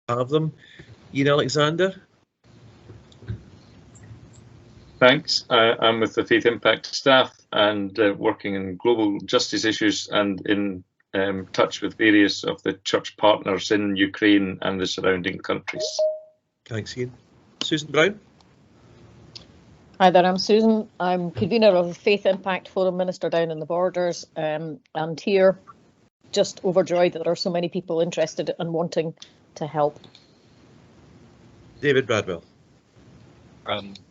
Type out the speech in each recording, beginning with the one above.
have them. Ian Alexander. Thanks. I'm with the Faith Impact staff and working in global justice issues and in touch with various of the church partners in Ukraine and the surrounding countries. Thanks, Ian. Susan Brown. Hi there, I'm Susan. I'm convener of the Faith Impact Forum Minister down in the borders, and here just overjoyed that there are so many people interested and wanting to help. David Bradwell.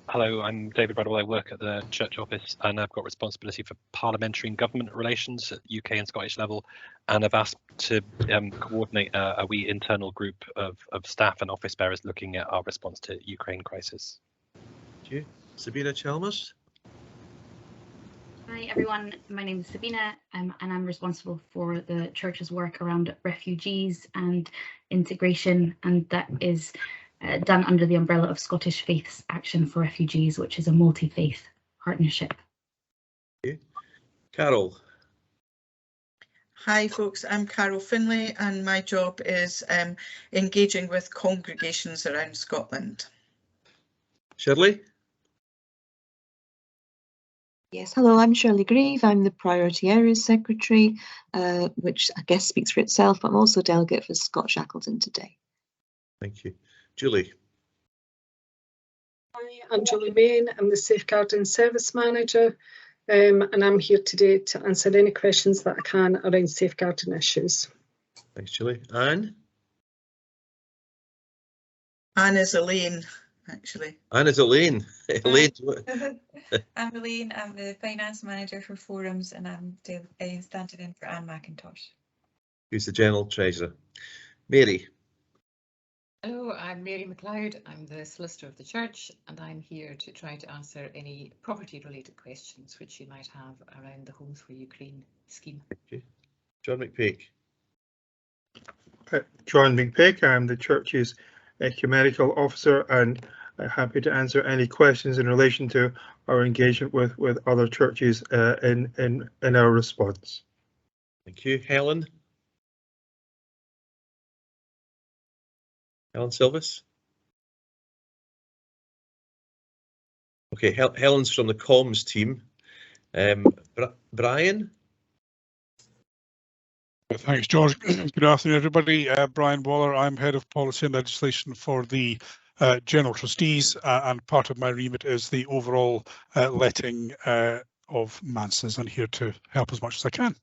Hello, I'm David Bradwell. I work at the Church Office and I've got responsibility for parliamentary and government relations at UK and Scottish level, and I've asked to coordinate a wee internal group of staff and office bearers looking at our response to Ukraine crisis. Thank you. Sabina Chalmers. Hi everyone, my name is Sabina and I'm responsible for the church's work around refugees and integration, and that is done under the umbrella of Scottish Faith's Action for Refugees, which is a multi-faith partnership. Okay. Carol. Hi folks, I'm Carol Finlay and my job is engaging with congregations around Scotland. Shirley. Yes, hello, I'm Shirley Grieve. I'm the Priority Areas Secretary, which I guess speaks for itself. I'm also delegate for Scott Shackleton today. Thank you. Julie. Hi, I'm Julie Main. I'm the Safeguarding Service Manager, and I'm here today to answer any questions that I can around safeguarding issues. Thanks, Julie. Anne? Anne is Elaine, actually. Anne is Elaine. Elaine. I'm Elaine. I'm the Finance Manager for Forums, and I'm standing in for Anne McIntosh, Who's the General Treasurer. Mary. Hello, I'm Mary MacLeod. I'm the Solicitor of the Church, and I'm here to try to answer any property-related questions which you might have around the Homes for Ukraine scheme. Thank you. John McPeak. John McPeak. I'm the Church's Ecumenical Officer, and I'm happy to answer any questions in relation to our engagement with other churches in our response. Thank you. Helen. Helen Silvis. Okay, Helen's from the comms team. Brian. Thanks, George. Good afternoon, everybody. Brian Waller. I'm Head of Policy and Legislation for the General Trustees, and part of my remit is the overall letting of manses, and here to help as much as I can.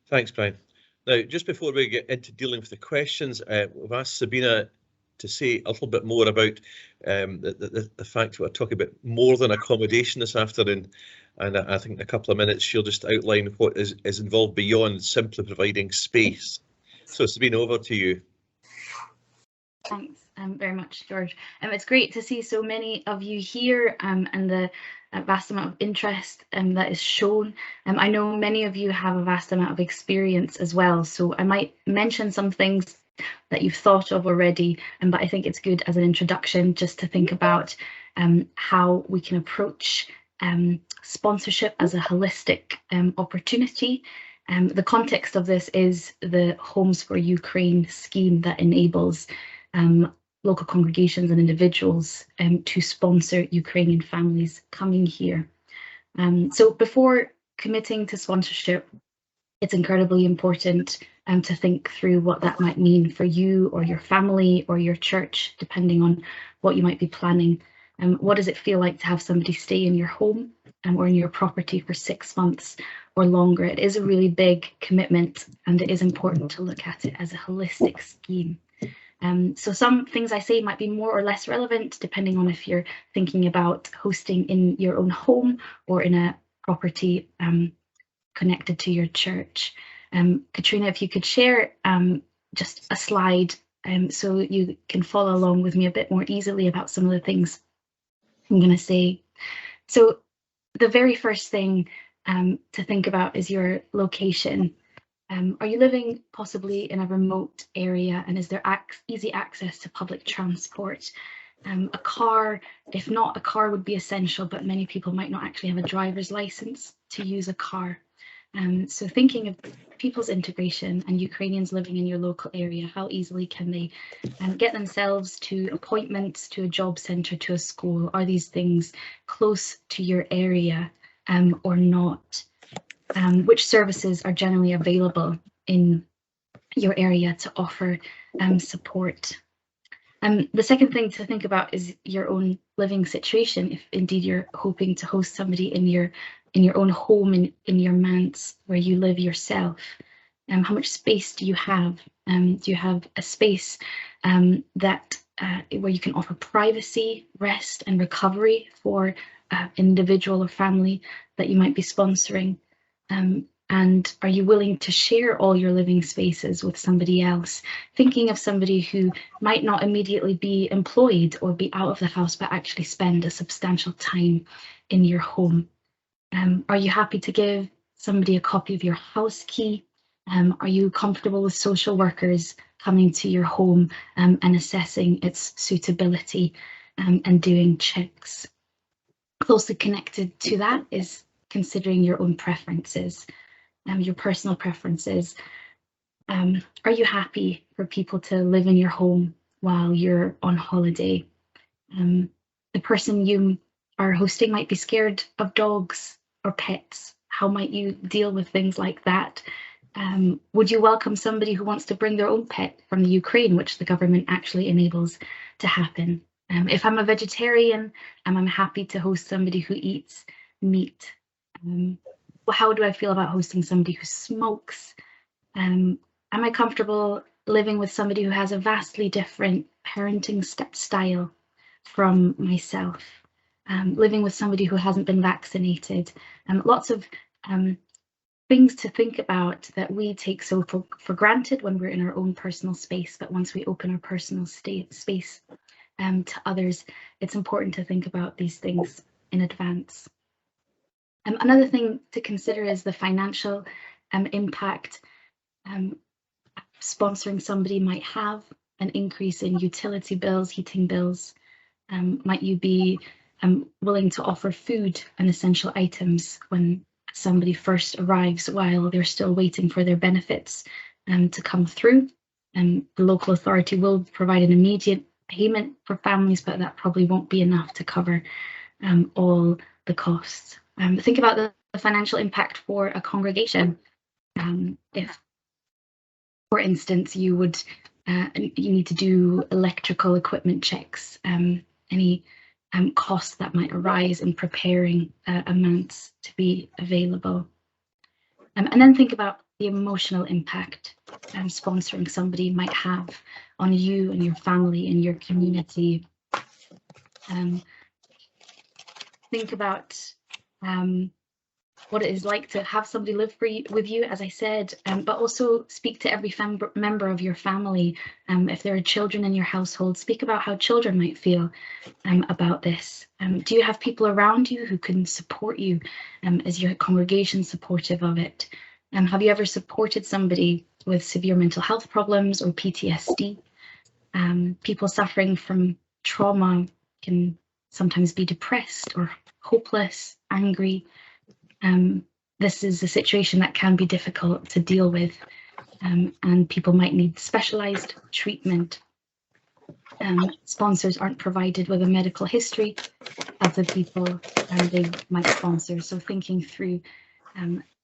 Thanks, Brian. Now, just before we get into dealing with the questions, we've asked Sabina to say a little bit more about the fact that we're talking about more than accommodation this afternoon, and I think in a couple of minutes she'll just outline what is involved beyond simply providing space. So Sabina, over to you. Thanks very much, George. It's great to see so many of you here and the vast amount of interest that is shown. I know many of you have a vast amount of experience as well, so I might mention some things that you've thought of already, but I think it's good as an introduction just to think about how we can approach sponsorship as a holistic opportunity. The context of this is the Homes for Ukraine scheme that enables local congregations and individuals to sponsor Ukrainian families coming here. So before committing to sponsorship, it's incredibly important to think through what that might mean for you or your family or your church, depending on what you might be planning. What does it feel like to have somebody stay in your home or in your property for 6 months or longer? It is a really big commitment, and it is important to look at it as a holistic scheme. So some things I say might be more or less relevant depending on if you're thinking about hosting in your own home or in a property connected to your church. Katrina, if you could share just a slide so you can follow along with me a bit more easily about some of the things I'm going to say. So the very first thing to think about is your location. Are you living possibly in a remote area, and is there easy access to public transport? A car, if not, a car would be essential, but many people might not actually have a driver's license to use a car. So thinking of people's integration and Ukrainians living in your local area, how easily can they get themselves to appointments, to a job centre, to a school? Are these things close to your area or not? Which services are generally available in your area to offer support? The second thing to think about is your own living situation. If indeed you're hoping to host somebody in your own home, in your manse where you live yourself, how much space do you have? Do you have a space that where you can offer privacy, rest, and recovery for individual or family that you might be sponsoring? And are you willing to share all your living spaces with somebody else? Thinking of somebody who might not immediately be employed or be out of the house, but actually spend a substantial time in your home. Are you happy to give somebody a copy of your house key? Are you comfortable with social workers coming to your home and assessing its suitability and doing checks? Closely connected to that is considering your own preferences. Your personal preferences. Are you happy for people to live in your home while you're on holiday? The person you are hosting might be scared of dogs or pets. How might you deal with things like that? Would you welcome somebody who wants to bring their own pet from the Ukraine, which the government actually enables to happen? If I'm a vegetarian, I'm happy to host somebody who eats meat. Well, how do I feel about hosting somebody who smokes? Am I comfortable living with somebody who has a vastly different parenting style from myself? Living with somebody who hasn't been vaccinated? Lots of things to think about that we take so for granted when we're in our own personal space, but once we open our personal space to others, it's important to think about these things in advance. Another thing to consider is the financial impact. Sponsoring somebody might have an increase in utility bills, heating bills. Might you be willing to offer food and essential items when somebody first arrives while they're still waiting for their benefits to come through? The local authority will provide an immediate payment for families, but that probably won't be enough to cover all the costs. Think about the financial impact for a congregation. If, for instance, you need to do electrical equipment checks, any costs that might arise in preparing amounts to be available. And then think about the emotional impact sponsoring somebody might have on you and your family and your community. Think about what it is like to have somebody live with you, as I said, but also speak to every member of your family. If there are children in your household, speak about how children might feel about this. Do you have people around you who can support you? Is your congregation supportive of it? Have you ever supported somebody with severe mental health problems or PTSD? People suffering from trauma can sometimes be depressed or hopeless, angry. This is a situation that can be difficult to deal with, and people might need specialised treatment. Sponsors aren't provided with a medical history of the people they might sponsor, so thinking through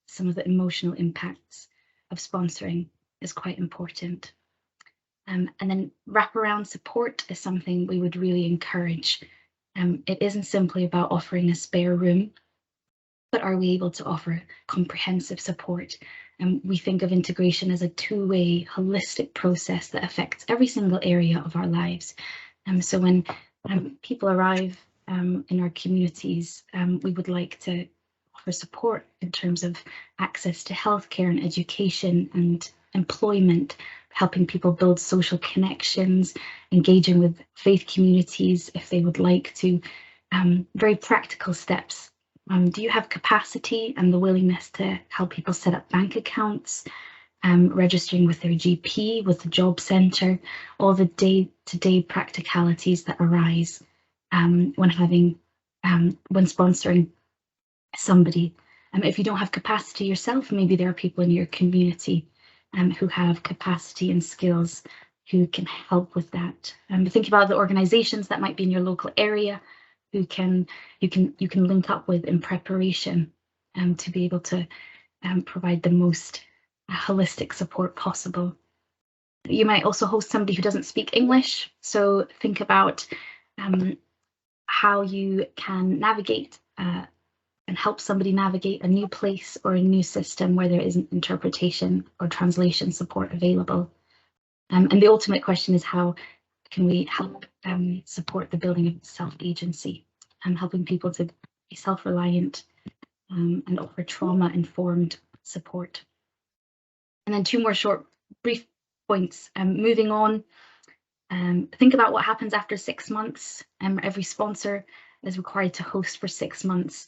some of the emotional impacts of sponsoring is quite important. And then wraparound support is something we would really encourage. It isn't simply about offering a spare room, but are we able to offer comprehensive support? We think of integration as a two-way, holistic process that affects every single area of our lives. So when people arrive in our communities, we would like to offer support in terms of access to healthcare and education and employment, helping people build social connections, engaging with faith communities if they would like to, very practical steps. Do you have capacity and the willingness to help people set up bank accounts, registering with their GP, with the job centre, all the day-to-day practicalities that arise when sponsoring somebody? If you don't have capacity yourself, maybe there are people in your community who have capacity and skills who can help with that. Think about the organisations that might be in your local area who you can link up with in preparation to be able to provide the most holistic support possible. You might also host somebody who doesn't speak English, so think about how you can navigate and help somebody navigate a new place or a new system where there isn't interpretation or translation support available. And the ultimate question is, how can we help support the building of self-agency and helping people to be self-reliant and offer trauma-informed support. And then 2 more short, brief points. Moving on, think about what happens after 6 months. Every sponsor is required to host for 6 months,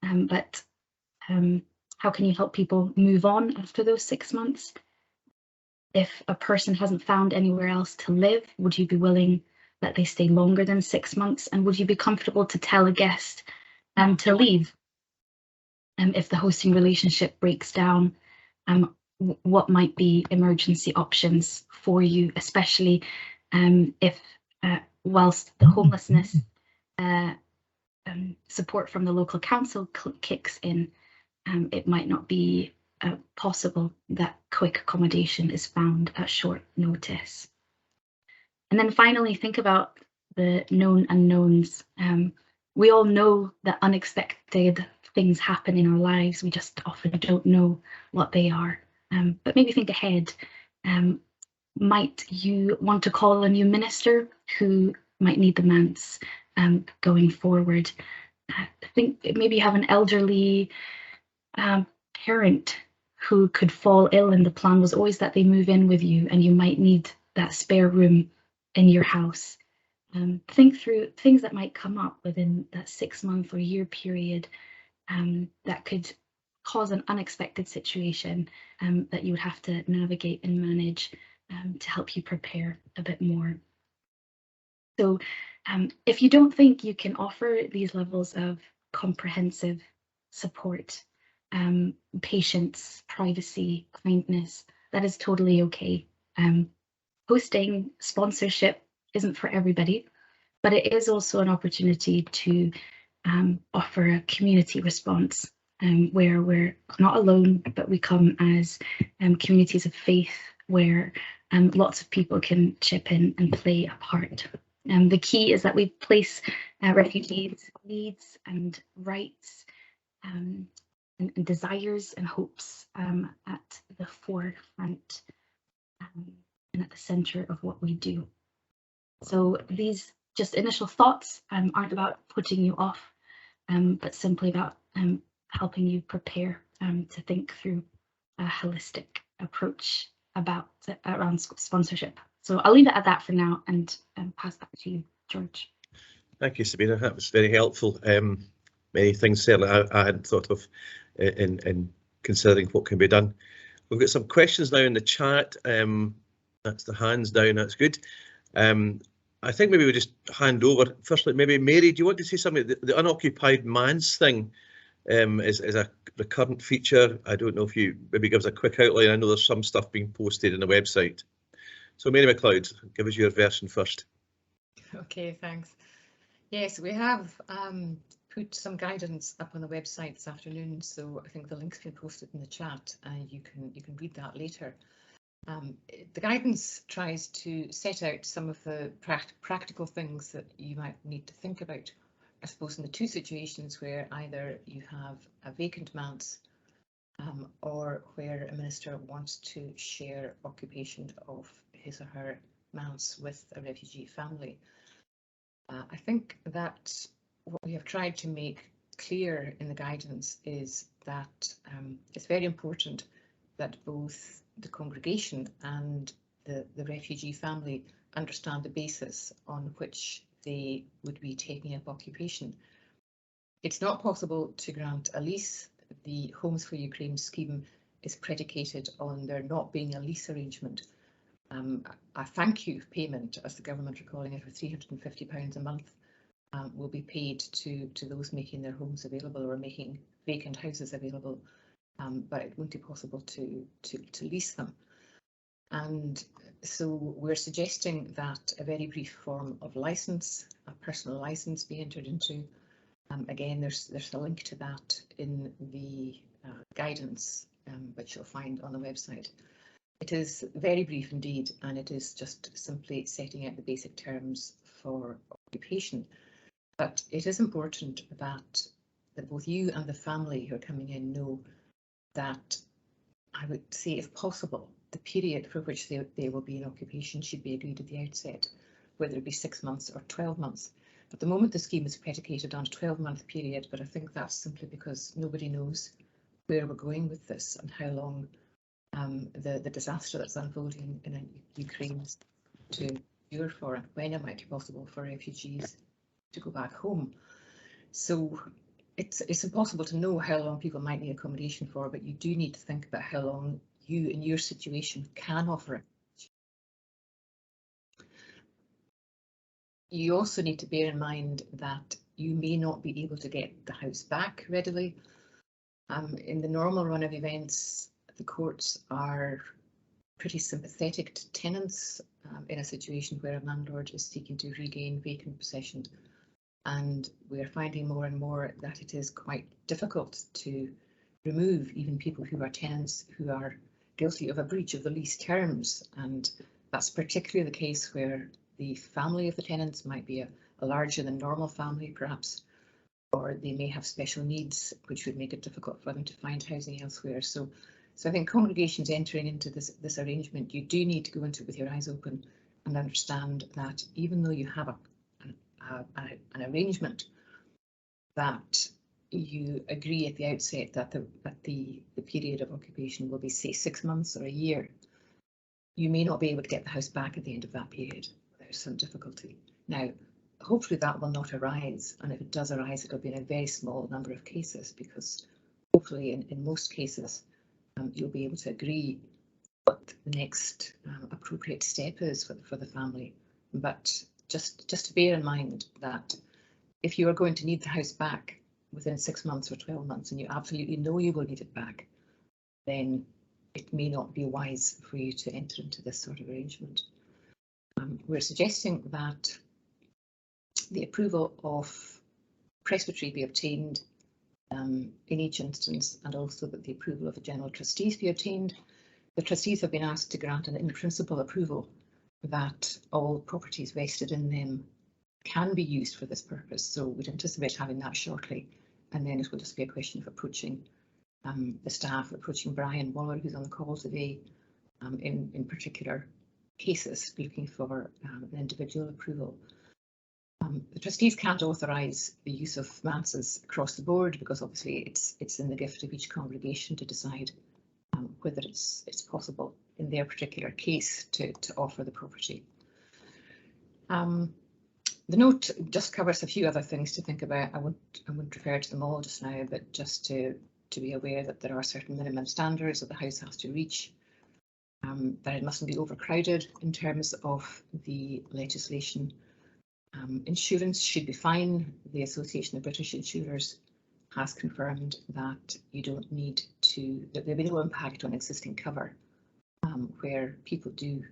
but how can you help people move on after those 6 months? If a person hasn't found anywhere else to live, would you be willing that they stay longer than 6 months? And would you be comfortable to tell a guest to leave? If the hosting relationship breaks down, what might be emergency options for you, especially if whilst the homelessness support from the local council kicks in, it might not be possible that quick accommodation is found at short notice. And then finally, think about the known unknowns. We all know that unexpected things happen in our lives. We just often don't know what they are. But maybe think ahead. Might you want to call a new minister who might need the manse going forward? I think maybe you have an elderly parent who could fall ill, and the plan was always that they move in with you, and you might need that spare room in your house. Think through things that might come up within that 6-month or year period that could cause an unexpected situation that you would have to navigate and manage to help you prepare a bit more. So if you don't think you can offer these levels of comprehensive support, patience, privacy, kindness, that is totally okay. Hosting sponsorship isn't for everybody, but it is also an opportunity to offer a community response where we're not alone, but we come as communities of faith where lots of people can chip in and play a part. The key is that we place refugees' needs and rights and desires and hopes at the forefront and at the center of what we do. So these just initial thoughts aren't about putting you off, but simply about helping you prepare to think through a holistic approach around sponsorship. So I'll leave it at that for now and pass back to you, George. Thank you, Sabina. That was very helpful. Many things certainly I hadn't thought of in considering what can be done. We've got some questions now in the chat. That's the hands down. That's good. I think maybe we just hand over. Firstly, maybe Mary, do you want to say something? The unoccupied manse thing is a recurrent feature. I don't know if you maybe give us a quick outline. I know there's some stuff being posted on the website. So Mary MacLeod, give us your version first. Okay, thanks. Yes, we have put some guidance up on the website this afternoon, so I think the link's been posted in the chat and you can read that later. The guidance tries to set out some of the practical things that you might need to think about, I suppose, in the 2 situations where either you have a vacant manse or where a minister wants to share occupation of his or her manse with a refugee family. I think that what we have tried to make clear in the guidance is that it's very important that both the congregation and the refugee family understand the basis on which they would be taking up occupation. It's not possible to grant a lease. The Homes for Ukraine scheme is predicated on there not being a lease arrangement. A thank you payment, as the government are calling it, of £350 a month will be paid to those making their homes available or making vacant houses available, but it won't be possible to lease them. And so we're suggesting that a very brief form of licence, a personal licence, be entered into. Again, there's a link to that in the guidance, which you'll find on the website. It is very brief indeed, and it is just simply setting out the basic terms for occupation. But it is important that both you and the family who are coming in know that, I would say, if possible, the period for which they will be in occupation should be agreed at the outset, whether it be 6 months or 12 months. At the moment, the scheme is predicated on a 12-month period, but I think that's simply because nobody knows where we're going with this and how long the disaster that's unfolding in Ukraine is to endure for, and when it might be possible for refugees to go back home. So it's impossible to know how long people might need accommodation for, but you do need to think about how long you, in your situation, can offer it. You also need to bear in mind that you may not be able to get the house back readily. In the normal run of events, the courts are pretty sympathetic to tenants in a situation where a landlord is seeking to regain vacant possession. And we are finding more and more that it is quite difficult to remove even people who are tenants who are guilty of a breach of the lease terms. And that's particularly the case where the family of the tenants might be a larger than normal family, perhaps, or they may have special needs, which would make it difficult for them to find housing elsewhere. So I think congregations entering into this arrangement, you do need to go into it with your eyes open and understand that even though you have an arrangement, that you agree at the outset that the period of occupation will be, say, 6 months or a year, you may not be able to get the house back at the end of that period. There's some difficulty. Now, hopefully that will not arise, and if it does arise, it'll be in a very small number of cases, because hopefully in most cases you'll be able to agree what the next appropriate step is for the family. But just to bear in mind that if you are going to need the house back within 6 months or 12 months, and you absolutely know you will need it back, then it may not be wise for you to enter into this sort of arrangement. We're suggesting that the approval of presbytery be obtained in each instance, and also that the approval of the General Trustees be obtained. The trustees have been asked to grant an in-principle approval that all properties vested in them can be used for this purpose. So we'd anticipate having that shortly, and then it will just be a question of approaching the staff, approaching Brian Waller, who's on the call today, in particular cases, looking for an individual approval. The trustees can't authorise the use of manses across the board, because obviously it's in the gift of each congregation to decide whether it's possible in their particular case to offer the property. The note just covers a few other things to think about. I wouldn't refer to them all just now, but just to be aware that there are certain minimum standards that the house has to reach, that it mustn't be overcrowded in terms of the legislation. Insurance should be fine. The Association of British Insurers has confirmed that you don't need to, that there'll be no impact on existing cover where people do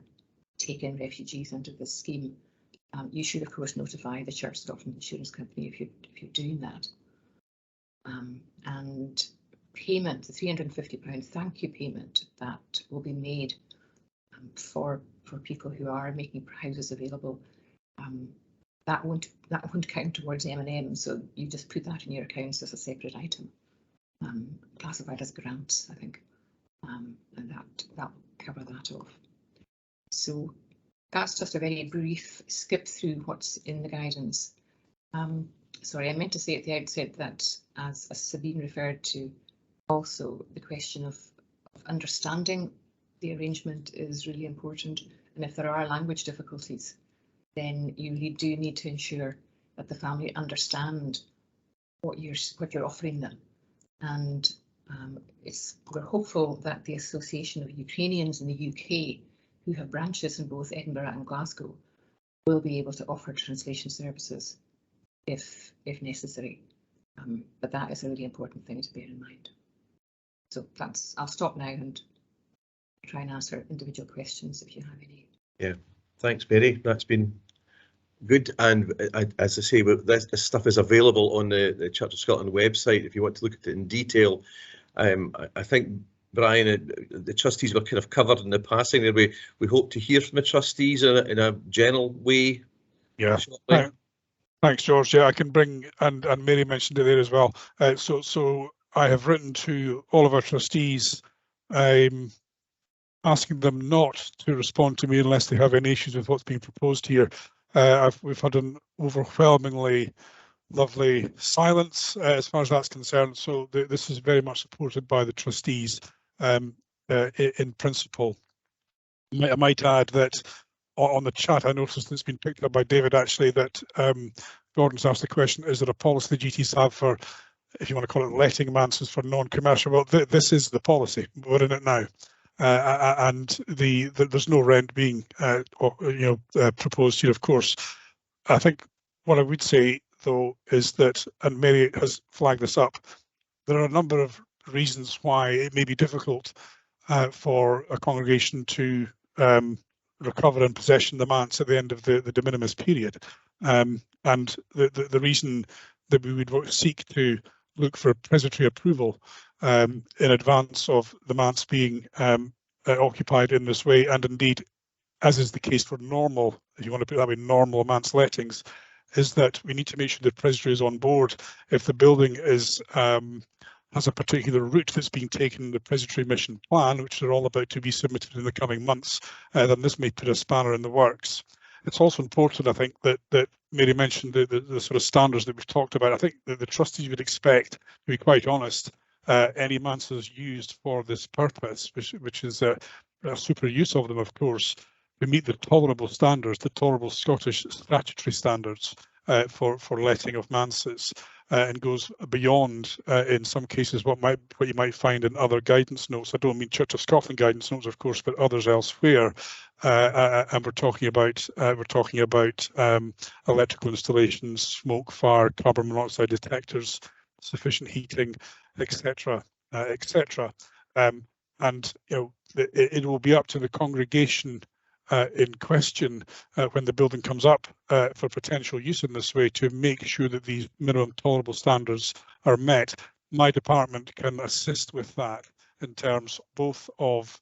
take in refugees under this scheme. You should, of course, notify the Church Scotland Insurance Company if you're doing that. And payment, the £350 thank you payment that will be made for people who are making houses available, that won't count towards M&M, so you just put that in your accounts as a separate item, classified as grants, I think, and that will cover that off. So that's just a very brief skip through what's in the guidance. Sorry, I meant to say at the outset that, as Sabine referred to, also the question of understanding the arrangement is really important, and if there are language difficulties, then you really do need to ensure that the family understand what you're offering them. And we're hopeful that the Association of Ukrainians in the UK, who have branches in both Edinburgh and Glasgow, will be able to offer translation services if necessary. But that is a really important thing to bear in mind. So I'll stop now and try and answer individual questions if you have any. Yeah, thanks, Mary. That's been good. And as I say, this stuff is available on the Church of Scotland website if you want to look at it in detail. I think, Brian, the trustees were kind of covered in the passing there. We hope to hear from the trustees in a general way. Yeah. Thanks, George. Yeah, I can bring, and Mary mentioned it there as well. So I have written to all of our trustees, asking them not to respond to me unless they have any issues with what's being proposed here. We've had an overwhelmingly lovely silence as far as that's concerned. So this is very much supported by the trustees in principle. I might add that on the chat, I noticed that's been picked up by David actually, that Gordon's asked the question, is there a policy the GTs have for, if you want to call it, letting manses for non-commercial? Well, this is the policy. We're in it now. And there's no rent being proposed here, of course. I think what I would say, though, is that, and Mary has flagged this up, there are a number of reasons why it may be difficult for a congregation to recover and possession the manse at the end of the de minimis period. And the reason that we would seek to look for presbytery approval in advance of the manse being occupied in this way, and indeed, as is the case for normal, if you want to put it that way, normal manse lettings, is that we need to make sure the presbytery is on board. If the building is has a particular route that's being taken in the presbytery mission plan, which are all about to be submitted in the coming months, then this may put a spanner in the works. It's also important, I think, that Mary mentioned the sort of standards that we've talked about. I think that the trustees would expect, to be quite honest, any manses used for this purpose, which is a super use of them, of course, to meet the tolerable standards, the tolerable Scottish statutory standards for letting of manses, and goes beyond, in some cases, what you might find in other guidance notes. I don't mean Church of Scotland guidance notes, of course, but others elsewhere. And we're talking about electrical installations, smoke, fire, carbon monoxide detectors, sufficient heating, etc., etc. And it will be up to the congregation in question when the building comes up for potential use in this way to make sure that these minimum tolerable standards are met. My department can assist with that in terms both of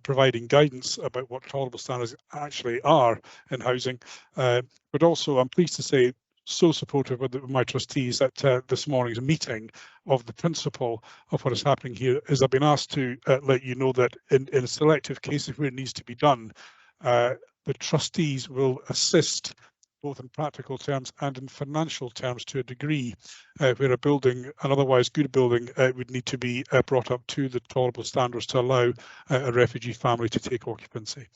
providing guidance about what tolerable standards actually are in housing, but also I'm pleased to say so supportive of my trustees at this morning's meeting of the principle of what is happening here is I've been asked to let you know that in selective cases where it needs to be done, the trustees will assist both in practical terms and in financial terms to a degree where a building, an otherwise good building, would need to be brought up to the tolerable standards to allow a refugee family to take occupancy.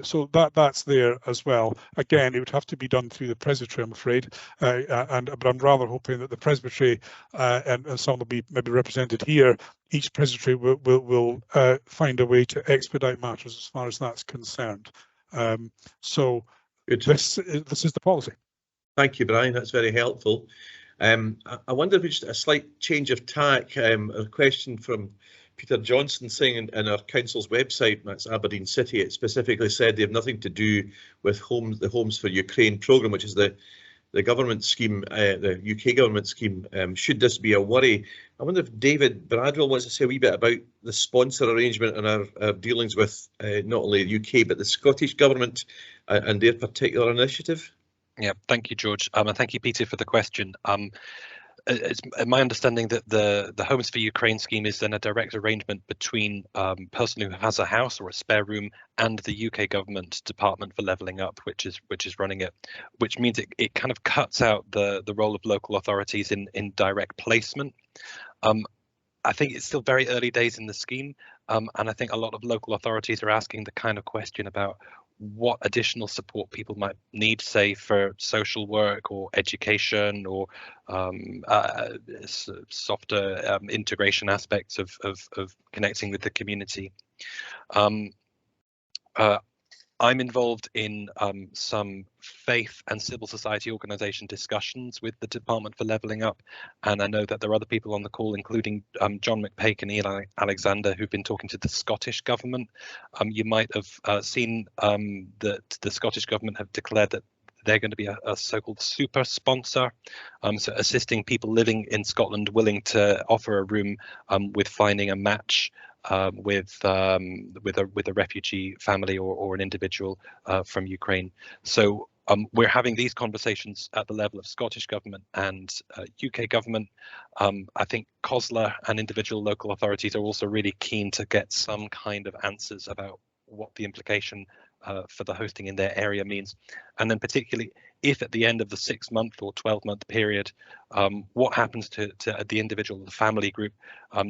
So that's there as well. Again, it would have to be done through the presbytery, I'm afraid, but I'm rather hoping that the presbytery and some will be maybe represented here. Each presbytery will find a way to expedite matters as far as that's concerned. So this is the policy. Thank you, Brian. That's very helpful. I wonder if it's a slight change of tack. A question from Peter Johnson saying in our council's website, that's Aberdeen City, it specifically said they have nothing to do with the Homes for Ukraine programme, which is the government scheme, the UK government scheme. Should this be a worry? I wonder if David Bradwell wants to say a wee bit about the sponsor arrangement and our dealings with not only the UK but the Scottish government and their particular initiative. Yeah, thank you, George, and thank you, Peter, for the question. It's my understanding that the Homes for Ukraine scheme is then a direct arrangement between a person who has a house or a spare room and the UK government Department for Levelling Up, which is running it, which means it kind of cuts out the role of local authorities in direct placement. I think it's still very early days in the scheme, and I think a lot of local authorities are asking the kind of question about what additional support people might need, say, for social work or education or softer integration aspects of connecting with the community. I'm involved in some faith and civil society organisation discussions with the Department for Levelling Up, and I know that there are other people on the call, including John McPake and Ian Alexander, who've been talking to the Scottish Government. You might have seen that the Scottish Government have declared that they're going to be a so-called super sponsor, so assisting people living in Scotland willing to offer a room with finding a match with a refugee family or an individual from Ukraine. So we're having these conversations at the level of Scottish Government and UK Government. I think COSLA and individual local authorities are also really keen to get some kind of answers about what the implication for the hosting in their area means, and then particularly if at the end of the 6-month or 12-month period, what happens to the individual, the family group?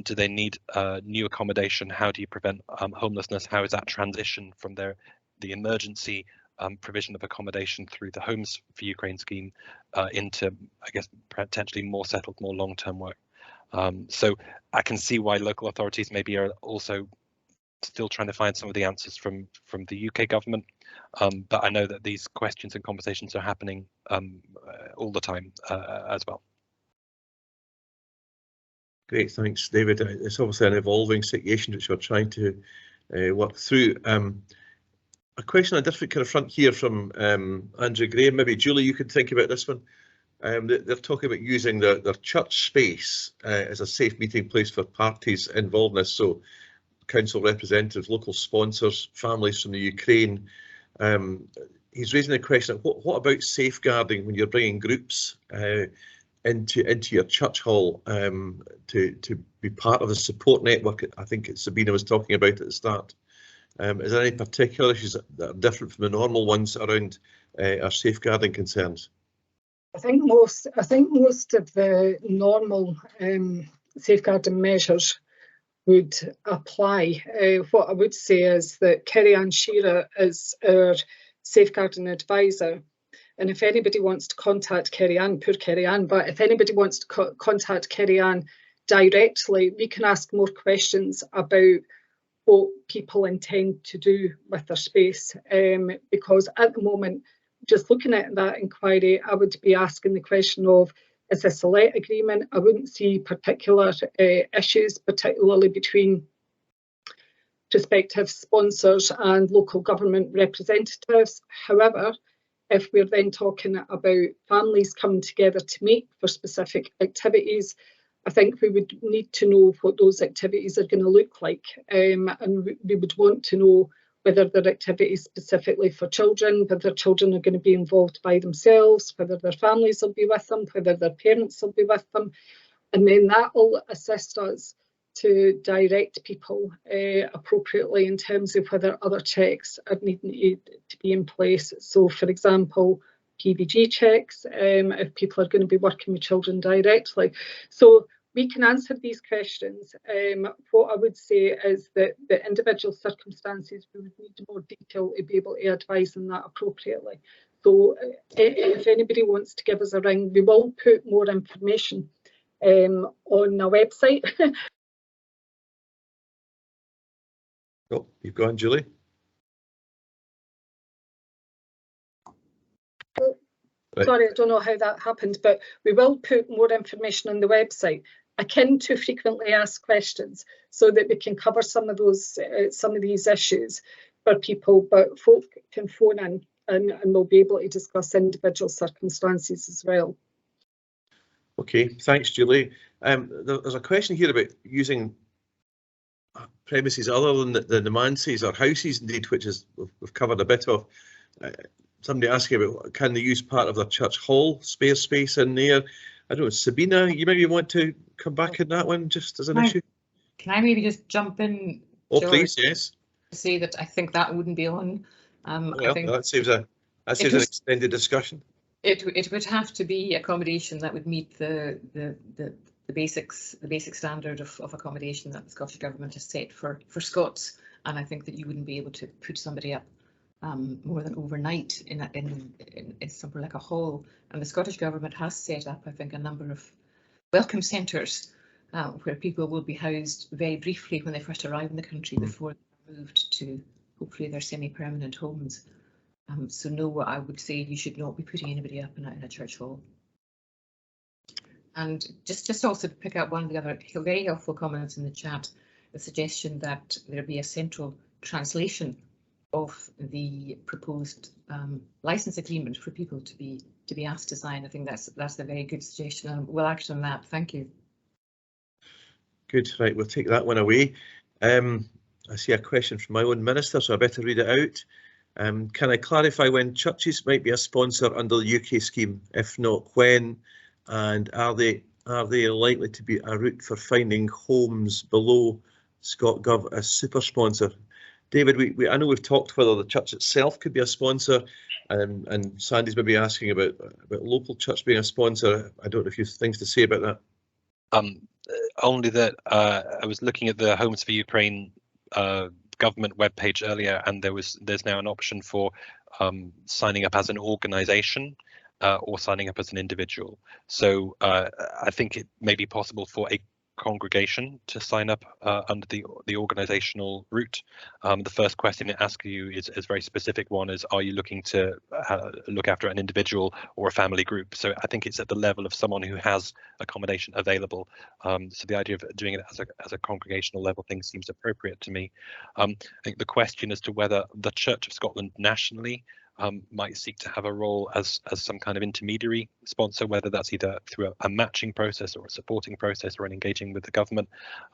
Do they need new accommodation? How do you prevent homelessness? How is that transition from the emergency provision of accommodation through the Homes for Ukraine scheme into, I guess, potentially more settled, more long-term work? So I can see why local authorities maybe are also still trying to find some of the answers from the UK government, but I know that these questions and conversations are happening all the time as well. Great, thanks, David. It's obviously an evolving situation which we're trying to work through. A question on a different kind of front here from Andrew Graham. Maybe Julie, you could think about this one. They're talking about using their church space as a safe meeting place for parties involved in this. So council representatives, local sponsors, families from the Ukraine. He's raising the question, what about safeguarding when you're bringing groups into your church hall to be part of the support network? I think Sabina was talking about at the start. Is there any particular issues that are different from the normal ones around our safeguarding concerns? I think most of the normal safeguarding measures would apply. What I would say is that Kerry-Ann Shearer is our safeguarding advisor, and if anybody wants to contact Kerry-Ann, poor Kerry-Ann, but if anybody wants to contact Kerry-Ann directly, we can ask more questions about what people intend to do with their space, because at the moment, just looking at that inquiry, I would be asking the question of, is this a let agreement? I wouldn't see particular issues, particularly between prospective sponsors and local government representatives. However, if we're then talking about families coming together to meet for specific activities, I think we would need to know what those activities are going to look like, and we would want to know whether they're activities specifically for children, whether children are going to be involved by themselves, whether their families will be with them, whether their parents will be with them. And then that will assist us to direct people appropriately in terms of whether other checks are needing to be in place. So, for example, PVG checks, if people are going to be working with children directly. So we can answer these questions. What I would say is that the individual circumstances, we would need more detail to be able to advise on that appropriately. So if anybody wants to give us a ring, we will put more information on our website. Oh, you've gone, Julie. Sorry, I don't know how that happened, but we will put more information on the website akin to frequently asked questions, so that we can cover some of these issues for people. But folk can phone in and we'll be able to discuss individual circumstances as well. Okay, thanks, Julie. There's a question here about using premises other than the manses or houses, indeed, which is we've covered a bit of. Somebody asking about, can they use part of their church hall, spare space in there? I don't know, Sabina, you maybe want to come back in that one just as an issue? Can I maybe just jump in? Oh, George, please, yes. To say that I think that wouldn't be on. Well, I think that saves an extended discussion. It would have to be accommodation that would meet the basic standard of accommodation that the Scottish Government has set for Scots, and I think that you wouldn't be able to put somebody up more than overnight in somewhere like a hall. And the Scottish Government has set up, I think, a number of welcome centres where people will be housed very briefly when they first arrive in the country before they're moved to hopefully they're semi-permanent homes. So no, I would say you should not be putting anybody up in a church hall. And just also to pick up one of the other very helpful comments in the chat, the suggestion that there be a central translation of the proposed license agreement for people to be asked to sign. I think that's a very good suggestion, and we'll act on that. Thank you. Good, right, we'll take that one away. I see a question from my own minister, so I better read it out. Can I clarify when churches might be a sponsor under the UK scheme? If not, when? And are they likely to be a route for finding homes below ScotGov as super sponsor? David, I know we've talked whether the church itself could be a sponsor, and Sandy's maybe asking about local church being a sponsor. I don't know if you have things to say about that. Only that I was looking at the Homes for Ukraine government webpage earlier, and there's now an option for signing up as an organisation or signing up as an individual. So I think it may be possible for a congregation to sign up under the organisational route. The first question it asks you is a very specific one: is are you looking to look after an individual or a family group? So I think it's at the level of someone who has accommodation available. So the idea of doing it as a congregational level thing seems appropriate to me. I think the question as to whether the Church of Scotland nationally might seek to have a role as some kind of intermediary sponsor, whether that's either through a matching process or a supporting process or an engaging with the government.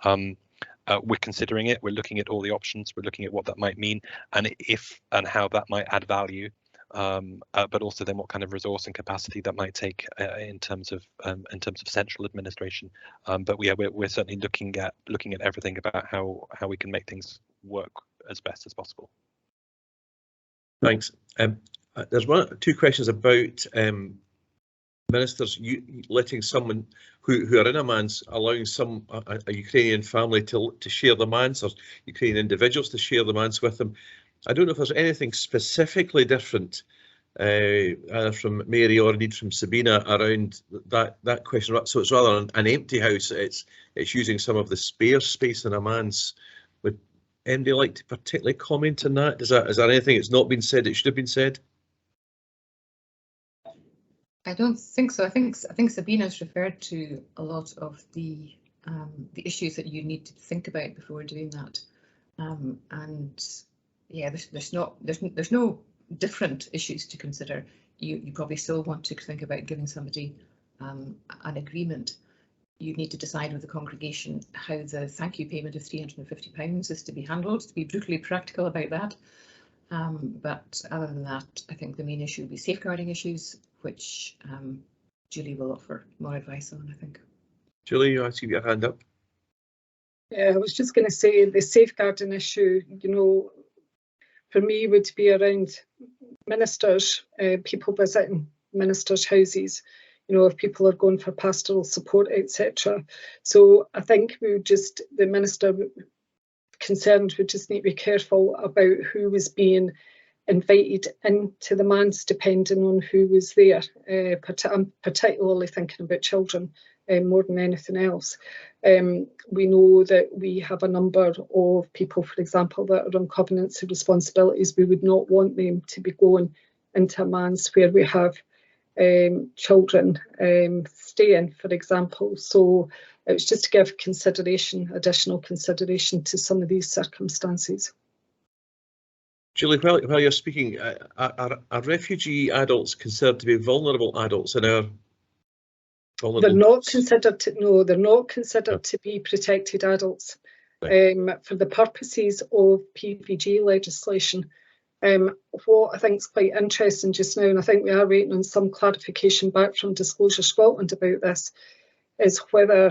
We're considering it. We're looking at all the options. We're looking at what that might mean, and if and how that might add value, but also then what kind of resource and capacity that might take in terms of central administration. But we're certainly looking at everything about how we can make things work as best as possible. Thanks. There's two questions about ministers letting someone who are in a manse, allowing a Ukrainian family to share the manse, or Ukrainian individuals to share the manse with them. I don't know if there's anything specifically different either from Mary or indeed from Sabina around that question. So it's rather an empty house. It's using some of the spare space in a manse. Would anybody like to particularly comment on that? Is there anything that's not been said that should have been said? I don't think so. I think Sabina's referred to a lot of the issues that you need to think about before doing that, and yeah, there's no different issues to consider. You probably still want to think about giving somebody an agreement. You need to decide with the congregation how the thank you payment of £350 is to be handled, to be brutally practical about that. But other than that, I think the main issue will be safeguarding issues, which Julie will offer more advice on, I think. Julie, you see your hand up. Yeah, I was just going to say the safeguarding issue, for me would be around ministers, people visiting ministers' houses, if people are going for pastoral support, etc. So I think the minister concerned would just need to be careful about who was being invited into the manse, depending on who was there. I'm particularly thinking about children more than anything else. We know that we have a number of people, for example, that are on covenants of responsibilities. We would not want them to be going into a manse where we have children staying, for example. So it was just to give additional consideration to some of these circumstances. Julie, while you're speaking, are refugee adults considered to be vulnerable adults in our vulnerable? They're not considered to be protected adults. Right. For the purposes of PVG legislation. What I think is quite interesting just now, and I think we are waiting on some clarification back from Disclosure Scotland about this, is whether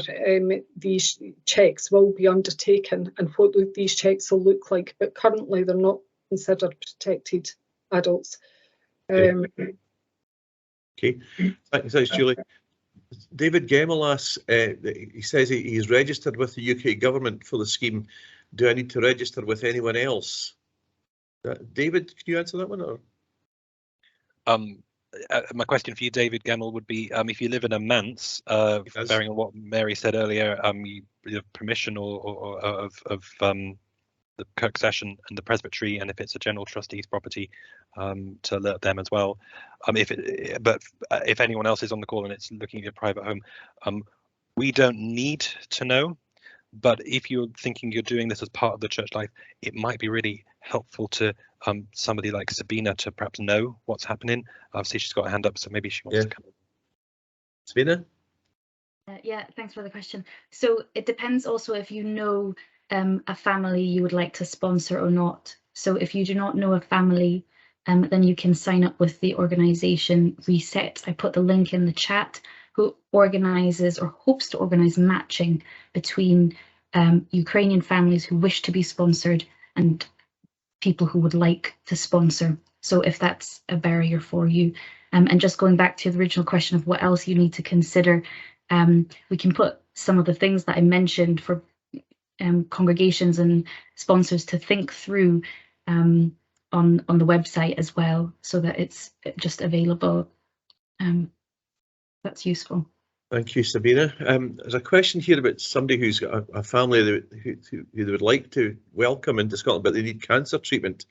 these checks will be undertaken and what these checks will look like. But currently they're not considered protected adults. Okay, thanks, Julie. David Gemmell asks, he says he's registered with the UK government for the scheme. Do I need to register with anyone else? David, can you answer that one? Or? My question for you, David Gemmell, would be if you live in a manse, bearing on what Mary said earlier, you have permission of the Kirk session and the presbytery, and if it's a general trustees property, to alert them as well. If anyone else is on the call and it's looking at your private home, we don't need to know. But if you're thinking you're doing this as part of the church life, it might be really helpful to somebody like Sabina to perhaps know what's happening. Obviously, she's got a hand up, so maybe she wants to come in. Sabina? Yeah, thanks for the question. So it depends also if you know a family you would like to sponsor or not. So if you do not know a family, then you can sign up with the organisation Reset. I put the link in the chat, who organises or hopes to organise matching between Ukrainian families who wish to be sponsored and people who would like to sponsor. So if that's a barrier for you. And just going back to the original question of what else you need to consider, we can put some of the things that I mentioned for congregations and sponsors to think through on the website as well, so that it's just available. That's useful. Thank you, Sabina. There's a question here about somebody who's got a family who they would like to welcome into Scotland, but they need cancer treatment.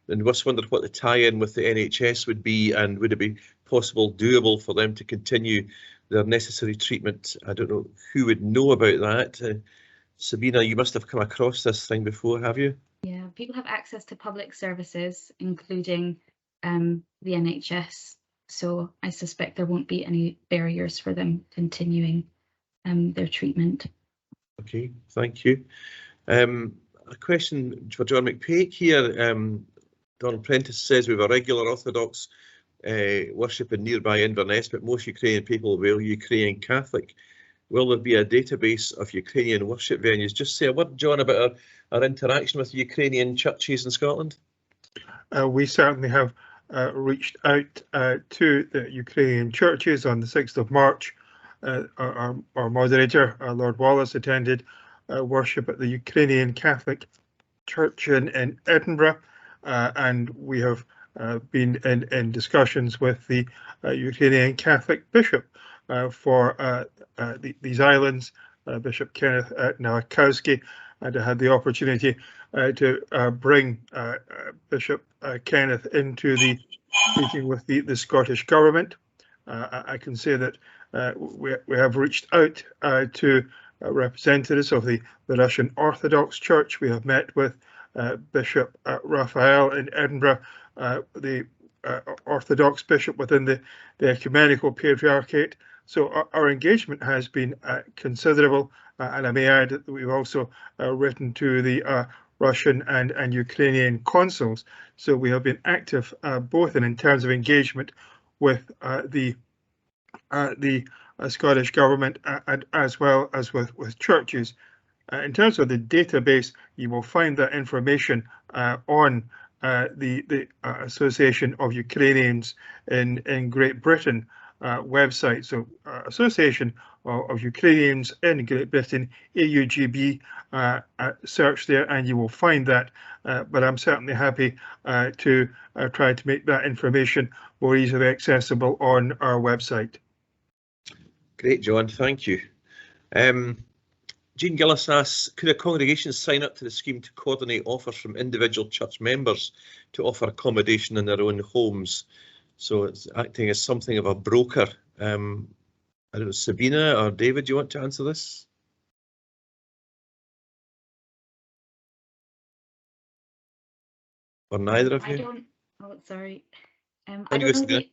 And just wondered what the tie-in with the NHS would be, and would it be possible, doable for them to continue their necessary treatment? I don't know who would know about that. Sabina, you must have come across this thing before, have you? Yeah, people have access to public services, including the NHS. So I suspect there won't be any barriers for them continuing their treatment. Okay, thank you. A question for John McPake here. Don Prentice says we have a regular Orthodox worship in nearby Inverness, but most Ukrainian people will Ukrainian Catholic. Will there be a database of Ukrainian worship venues? Just say a word, John, about our interaction with Ukrainian churches in Scotland. We certainly have reached out to the Ukrainian churches on the 6th of March. Our moderator, Lord Wallace, attended worship at the Ukrainian Catholic Church in Edinburgh, and we have been in discussions with the Ukrainian Catholic Bishop for these islands, Bishop Kenneth Nowakowski, and I had the opportunity to bring Bishop Kenneth into the meeting with the Scottish Government. I can say that we have reached out to representatives of the Russian Orthodox Church. We have met with Bishop Raphael in Edinburgh, the Orthodox bishop within the Ecumenical Patriarchate. So our engagement has been considerable, and I may add that we've also written to the Russian and Ukrainian consuls. So we have been active both in terms of engagement with the Scottish Government and as well as with churches. In terms of the database, you will find that information on the Association of Ukrainians in Great Britain website. So Association of Ukrainians in Great Britain, AUGB, search there and you will find that. But I'm certainly happy to try to make that information more easily accessible on our website. Great, John, thank you. Jean Gillis asks, could a congregation sign up to the scheme to coordinate offers from individual church members to offer accommodation in their own homes? So it's acting as something of a broker. I don't know, Sabina or David, do you want to answer this? Or neither of you? I don't. Oh, sorry. I don't know the.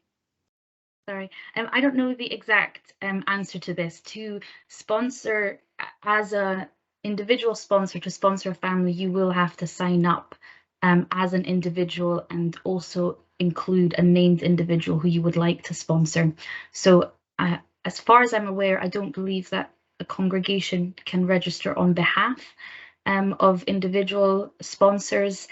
Sorry, I don't know the exact answer to this. To sponsor as a individual sponsor, to sponsor a family, you will have to sign up as an individual and also include a named individual who you would like to sponsor. So as far as I'm aware, I don't believe that a congregation can register on behalf of individual sponsors.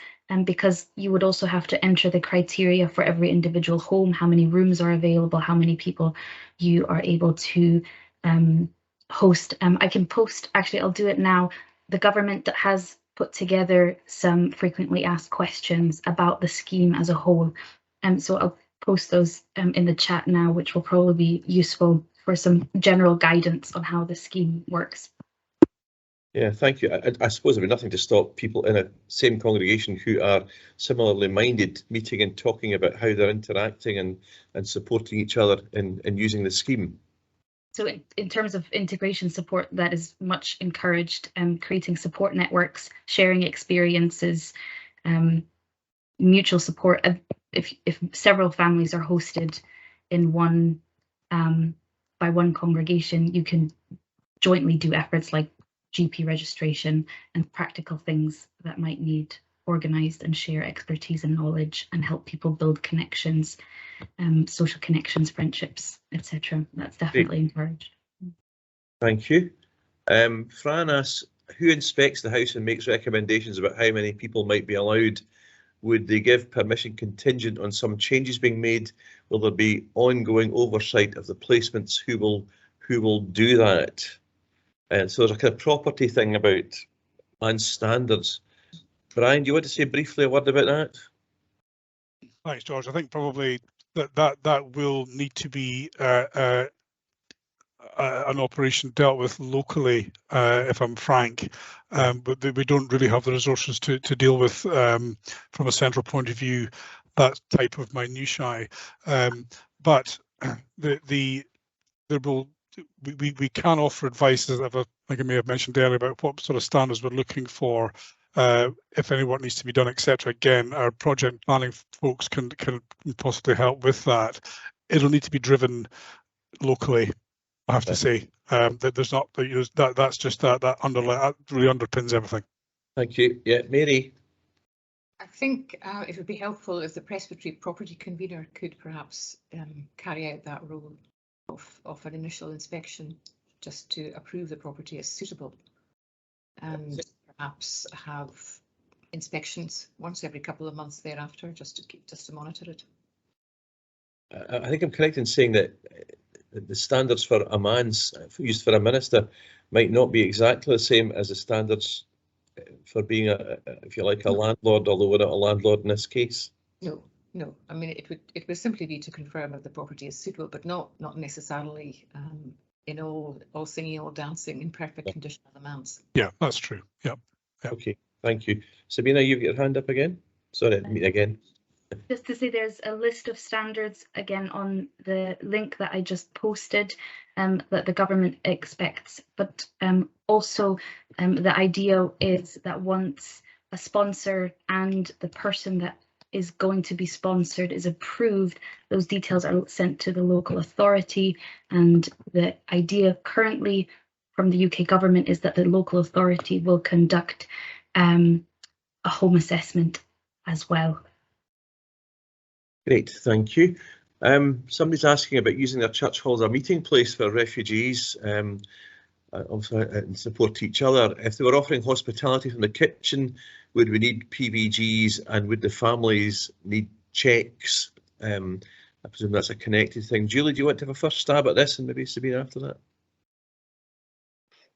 Because you would also have to enter the criteria for every individual home, how many rooms are available, how many people you are able to host. I can post, actually I'll do it now. The government has put together some frequently asked questions about the scheme as a whole. So I'll post those in the chat now, which will probably be useful for some general guidance on how the scheme works. Yeah, thank you. I suppose there would be nothing to stop people in a same congregation who are similarly minded meeting and talking about how they're interacting and supporting each other in using the scheme. So in terms of integration support, that is much encouraged, creating support networks, sharing experiences, mutual support. If several families are hosted in one by one congregation, you can jointly do efforts like GP registration and practical things that might need organised and share expertise and knowledge and help people build connections, social connections, friendships, etc. That's definitely encouraged. Thank you. Fran asks, who inspects the house and makes recommendations about how many people might be allowed? Would they give permission contingent on some changes being made? Will there be ongoing oversight of the placements? Who will do that? And so there's a kind of property thing about land standards. Brian, do you want to say briefly a word about that? Thanks, George. I think probably that will need to be an operation dealt with locally, if I'm frank, but we don't really have the resources to deal with, from a central point of view, that type of minutiae. But we can offer advice, as I think I may have mentioned earlier, about what sort of standards we're looking for, if any work needs to be done, etc. Again, our project planning folks can possibly help with that. It'll need to be driven locally, I have to say. That there's not, that's just that really underpins everything. Thank you. Yeah, Mary. I think it would be helpful if the Presbytery property convener could perhaps carry out that role of an initial inspection, just to approve the property as suitable, and perhaps have inspections once every couple of months thereafter, just to monitor it. I think I'm correct in saying that the standards for a man's used for a minister might not be exactly the same as the standards for being if you like, a landlord, although we're not a landlord in this case. No. I mean, it would simply be to confirm if the property is suitable, but not necessarily in all singing, all dancing in perfect condition of the manse. Yeah, that's true. Yeah. Okay, thank you. Sabina, you've got your hand up again. Sorry, me again. Just to say, there's a list of standards again on the link that I just posted, that the government expects, but also the idea is that once a sponsor and the person that is going to be sponsored is approved, those details are sent to the local authority, and the idea currently from the UK government is that the local authority will conduct a home assessment as well. Great, thank you. Somebody's asking about using their church hall as a meeting place for refugees, also and support each other. If they were offering hospitality from the kitchen, would we need PVGs, and would the families need checks? I presume that's a connected thing. Julie, do you want to have a first stab at this, and maybe Sabina after that?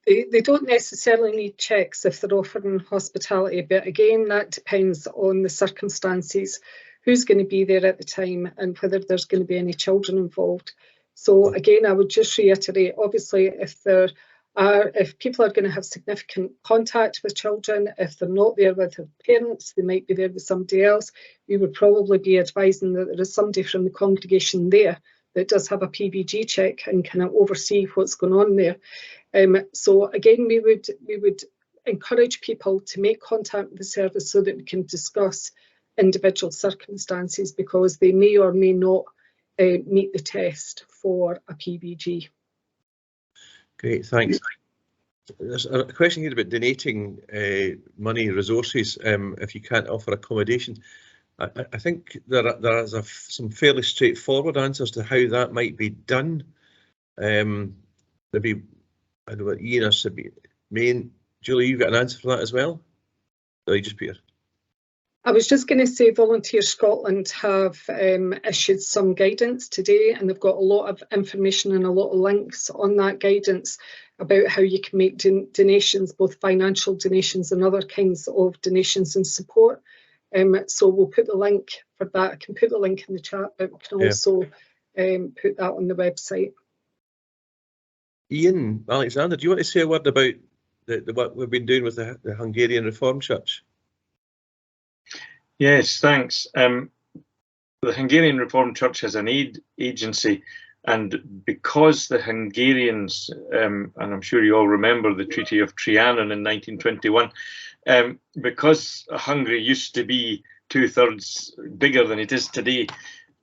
They don't necessarily need checks if they're offering hospitality, but again, that depends on the circumstances, who's going to be there at the time, and whether there's going to be any children involved. So again, I would just reiterate, obviously, if people are going to have significant contact with children, if they're not there with their parents, they might be there with somebody else, we would probably be advising that there is somebody from the congregation there that does have a PVG check and can oversee what's going on there. So again, we would encourage people to make contact with the service so that we can discuss individual circumstances, because they may or may not meet the test for a PVG. Great, thanks. There's a question here about donating money, resources, if you can't offer accommodation. I think there is some fairly straightforward answers to how that might be done. Maybe, I don't know, Ian or Sabina. Julie, you've got an answer for that as well? Sorry, just Peter. I was just going to say Volunteer Scotland have issued some guidance today, and they've got a lot of information and a lot of links on that guidance about how you can make donations, both financial donations and other kinds of donations and support. So we'll put the link for that. I can put the link in the chat, but we can also put that on the website. Ian, Alexander, do you want to say a word about what we've been doing with the Hungarian Reformed Church? Yes, thanks. The Hungarian Reformed Church has an aid agency, and because the Hungarians, and I'm sure you all remember the Treaty of Trianon in 1921, because Hungary used to be 2/3 bigger than it is today,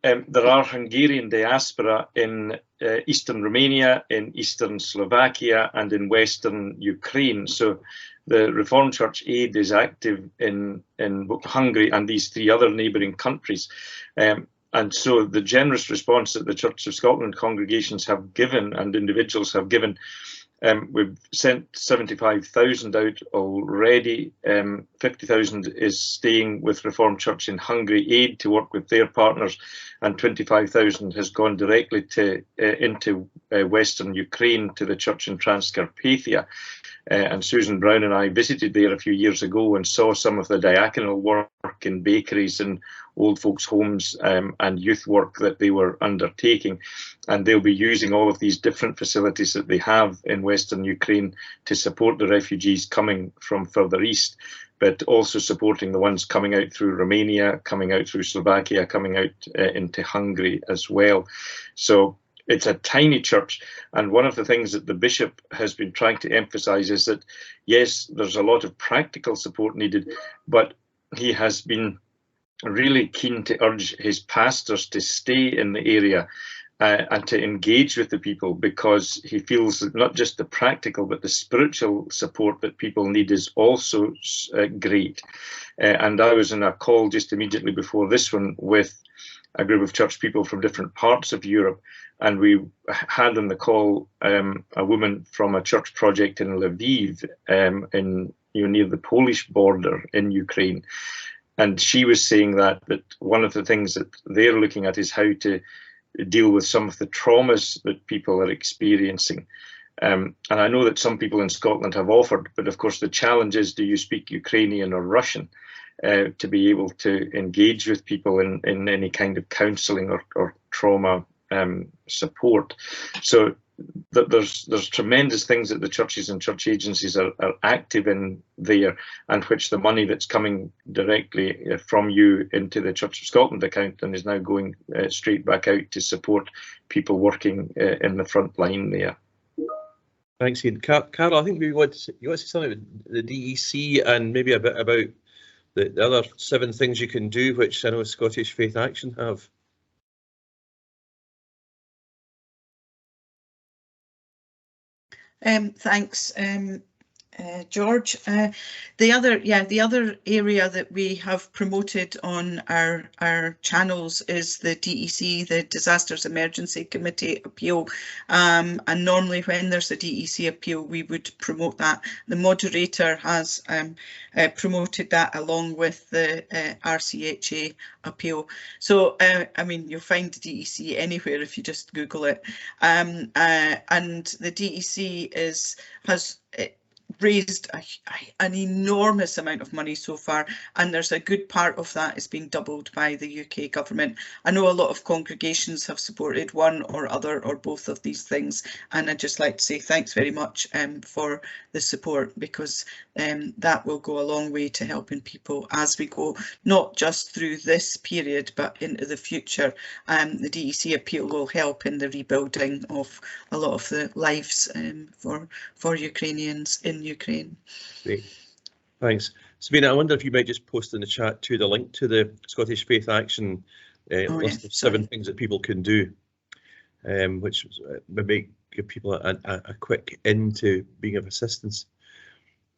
there are Hungarian diaspora in eastern Romania, in eastern Slovakia, and in western Ukraine. So the Reformed Church aid is active in both Hungary and these 3 other neighbouring countries. And so the generous response that the Church of Scotland congregations have given and individuals have given, we've sent 75,000 out already. 50,000 is staying with Reformed Church in Hungary aid to work with their partners, and 25,000 has gone directly to into Western Ukraine to the church in Transcarpathia. And Susan Brown and I visited there a few years ago and saw some of the diaconal work in bakeries and old folks' homes and youth work that they were undertaking. And they'll be using all of these different facilities that they have in Western Ukraine to support the refugees coming from further east, but also supporting the ones coming out through Romania, coming out through Slovakia, coming out into Hungary as well. So it's a tiny church, and one of the things that the bishop has been trying to emphasize is that, yes, there's a lot of practical support needed, but he has been really keen to urge his pastors to stay in the area and to engage with the people, because he feels that not just the practical but the spiritual support that people need is also great. And I was in a call just immediately before this one with a group of church people from different parts of Europe, and we had on the call a woman from a church project in Lviv, near the Polish border in Ukraine, and she was saying that one of the things that they're looking at is how to deal with some of the traumas that people are experiencing. And I know that some people in Scotland have offered, but of course the challenge is, do you speak Ukrainian or Russian to be able to engage with people in any kind of counselling or trauma support? So there's tremendous things that the churches and church agencies are active in there, and which the money that's coming directly from you into the Church of Scotland account and is now going straight back out to support people working in the front line there. Thanks, Ian. Carol, I think you want to say something about the DEC and maybe a bit about the other 7 things you can do, which I know Scottish Faith Action have. Thanks, George. The other area that we have promoted on our channels is the DEC, the Disasters Emergency Committee appeal. And normally when there's a DEC appeal, we would promote that. The moderator has promoted that along with the RCHA appeal. So, I mean, you'll find the DEC anywhere if you just Google it. And the DEC has raised an enormous amount of money so far, and there's a good part of that is being doubled by the UK government. I know a lot of congregations have supported one or other or both of these things, and I'd just like to say thanks very much for the support, because that will go a long way to helping people as we go, not just through this period but into the future. The DEC appeal will help in the rebuilding of a lot of the lives for Ukrainians in Ukraine. Great, thanks. Sabina, I wonder if you might just post in the chat too the link to the Scottish Faith Action list of 7 things that people can do, which maybe give people a quick into being of assistance.